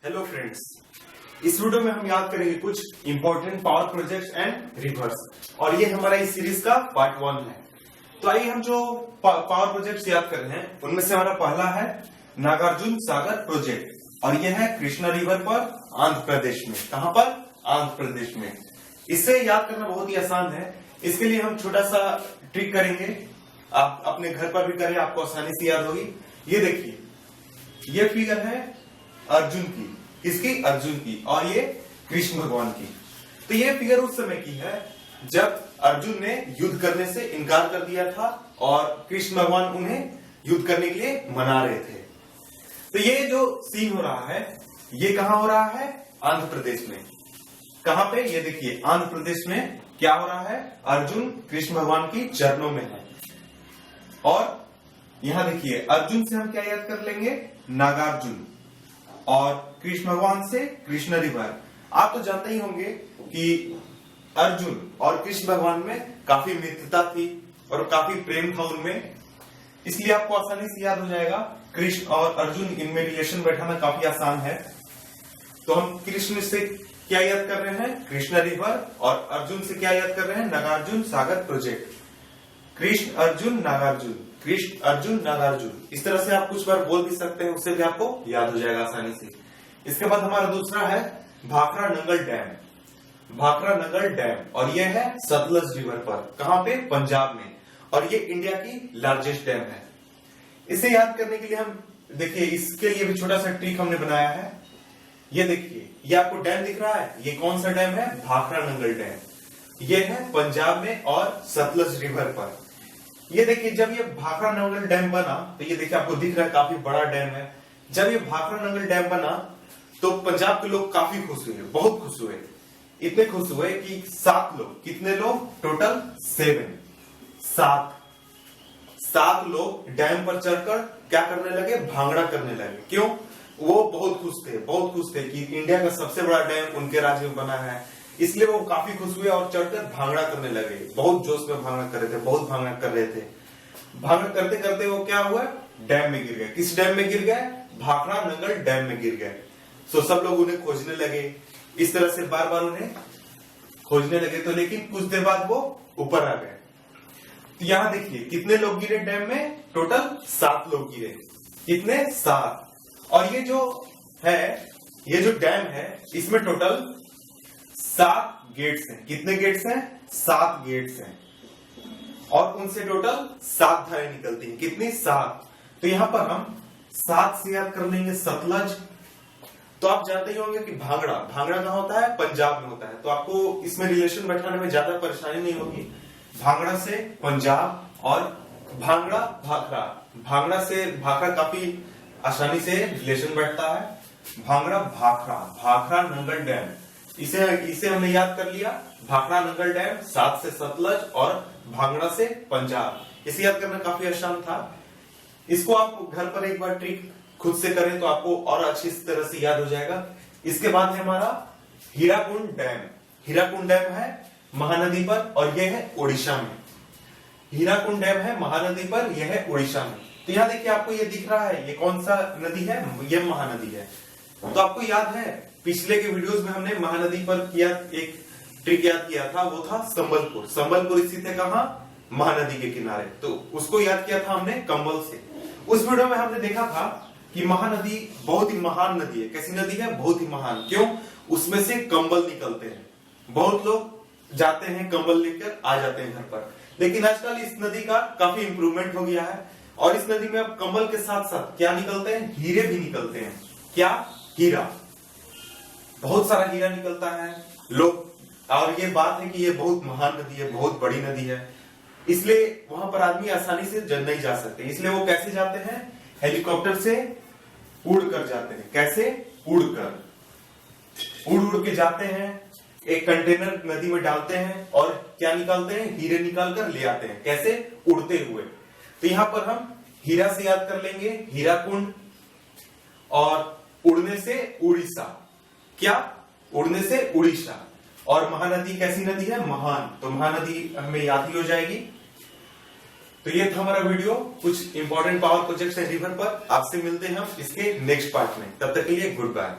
Hello friends, इस video में हम याद करेंगे कुछ important power projects and reverse, और ये हमारा इस सीरीज का पार्ट 1 है। तो आइए हम जो पावर प्रोजेक्ट्स याद कर रहे हैं उनमें से हमारा पहला है नागार्जुन सागर प्रोजेक्ट, और यह है कृष्णा रिवर पर आंध्र प्रदेश में। कहां पर? आंध्र प्रदेश में। इसे याद करना बहुत ही आसान है। इसके लिए हम छोटा सा ट्रिक करेंगे, आप अपने घर पर भी करें, आपको आसानी से याद होगी। ये देखिए, ये फिगर है अर्जुन की, किसकी? अर्जुन की, और ये कृष्ण भगवान की। तो ये फिगर उस समय की है जब अर्जुन ने युद्ध करने से इनकार कर दिया था और कृष्ण भगवान उन्हें युद्ध करने के लिए मना रहे थे। तो ये जो सीन हो रहा है, ये कहां हो रहा है? आंध्र प्रदेश में। कहां पे? ये देखिए, आंध्र प्रदेश में क्या हो रहा है? अर्जुन कृष्ण भगवान की चरणों में है। और यहां देखिए, अर्जुन से हम क्या याद कर लेंगे? नागार्जुन, और कृष्ण भगवान से कृष्ण रिवर। आप तो जानते ही होंगे कि अर्जुन और कृष्ण भगवान में काफी मित्रता थी और काफी प्रेम था उनमें, इसलिए आपको आसानी से याद हो जाएगा। कृष्ण और अर्जुन, इनमें रिलेशन बैठाना काफी आसान है। तो हम कृष्ण से क्या याद कर रहे हैं? कृष्ण रिवर, और अर्जुन से क्या याद कर रहे हैं? नागार्जुन सागर प्रोजेक्ट। कृष्ण अर्जुन नागार्जुन, कृष्ण अर्जुन नागार्जुन, इस तरह से आप कुछ बार बोल भी सकते हैं, उससे भी आपको याद हो जाएगा आसानी से। इसके बाद हमारा दूसरा है भाखरा नंगल डैम। भाखरा नंगल डैम, और यह है सतलज रिवर पर। कहां पे? पंजाब में। और ये इंडिया की लार्जेस्ट डैम है। इसे याद करने के लिए हम देखिए, इसके लिए भी छोटा सा ट्रिक हमने बनाया है। ये देखिए, ये आपको डैम दिख रहा है, ये कौन सा डैम है? भाखरा नंगल डैम। ये है पंजाब में और सतलज रिवर पर। ये देखिए, जब ये भाखरा नंगल डैम बना, तो ये देखिए आपको दिख रहा है काफी बड़ा डैम है। जब ये भाखरा नंगल डैम बना तो पंजाब के लोग काफी खुश हुए, बहुत खुश हुए। इतने खुश हुए कि 7 लोग, कितने लोग? टोटल 7 लोग डैम पर चढ़कर क्या करने लगे? भांगड़ा करने लगे। क्यों? वो बहुत खुश थे कि इंडिया का सबसे बड़ा डैम उनके राज्य में बना है, इसलिए वो काफी खुश हुए और चढ़कर भांगड़ा करने लगे। बहुत जोश में भांगड़ा कर रहे थे, बहुत भांगड़ा कर रहे थे। भांगड़ा करते करते वो क्या हुआ? डैम में गिर गए। किस डैम में गिर गए? भाखरा नंगल डैम में गिर गए। तो सब लोग उन्हें खोजने लगे, इस तरह से बार बार उन्हें खोजने लगे। तो लेकिन कुछ देर बाद वो ऊपर आ गए। तो यहां देखिए, कितने लोग गिरे डैम में? टोटल 7 लोग गिरे। कितने? 7। और ये जो है, ये जो डैम है, इसमें टोटल 7 गेट्स हैं। कितने गेट्स हैं? 7 गेट्स हैं, और उनसे टोटल 7 धाराएं निकलती हैं। कितनी? 7। तो यहां पर हम 7 से याद कर लेंगे सतलज। तो आप जानते ही होंगे कि भांगड़ा कहां होता है? पंजाब में होता है। तो आपको इसमें रिलेशन बैठाने में ज्यादा परेशानी नहीं होगी। भांगड़ा से पंजाब, और भांगड़ा भाखरा, भांगड़ा से भाखरा काफी आसानी से रिलेशन बैठता है। भांगड़ा भाखरा, भाखरा नंगल डैम, इसे हमने याद कर लिया। भाखरा नंगल डैम, 7 से सतलज, और भांगड़ा से पंजाब। इसे याद करना काफी आसान था। इसको आप घर पर एक बार ट्रिक खुद से करें तो आपको और अच्छी तरह से याद हो जाएगा। इसके बाद है हमारा हीराकुंड डैम। हीराकुंड डैम है महानदी पर, और यह है उड़ीसा में। हीराकुंड डैम है महानदी पर, यह है उड़ीसा में। तो यहाँ देखिए, आपको ये दिख रहा है, ये कौन सा नदी है? ये महानदी है। तो आपको याद है, पिछले के वीडियोस में हमने महानदी पर किया एक ट्रिक याद किया था, वो था संबलपुर। संबलपुर स्थित है कहां? महानदी के किनारे। तो उसको याद किया था हमने कंबल से। उस वीडियो में हमने देखा था कि महानदी बहुत ही महान नदी है। कैसी नदी है? बहुत ही महान। क्यों? उसमें से कंबल निकलते हैं। बहुत लोग जाते हैं कंबल लेकर आ जाते हैं घर पर। लेकिन आजकल इस नदी का काफी इंप्रूवमेंट हो गया है, और इस नदी में अब कंबल के साथ साथ क्या निकलते हैं? हीरे भी निकलते हैं। क्या? हीरा, बहुत सारा हीरा निकलता है लोग। और ये बात है कि ये बहुत महान नदी है, बहुत बड़ी नदी है, इसलिए वहां पर आदमी आसानी से नहीं जा सकते। इसलिए वो कैसे जाते हैं? हेलीकॉप्टर से उड़ कर जाते हैं। कैसे? उड़कर, उड़ के जाते हैं, एक कंटेनर नदी में डालते हैं, और क्या निकालते हैं? हीरे निकाल कर ले आते हैं। कैसे? उड़ते हुए। तो यहां पर हम हीरा से याद कर लेंगे हीराकुंड, और उड़ने से उड़ीसा। क्या? उड़ने से उड़ीसा। और महानदी कैसी नदी है? महान। तो महानदी हमें याद ही हो जाएगी। तो ये था हमारा वीडियो, कुछ इंपॉर्टेंट पावर प्रोजेक्ट्स है रिवर पर। आपसे मिलते हैं हम इसके नेक्स्ट पार्ट में। तब तक के लिए गुड बाय।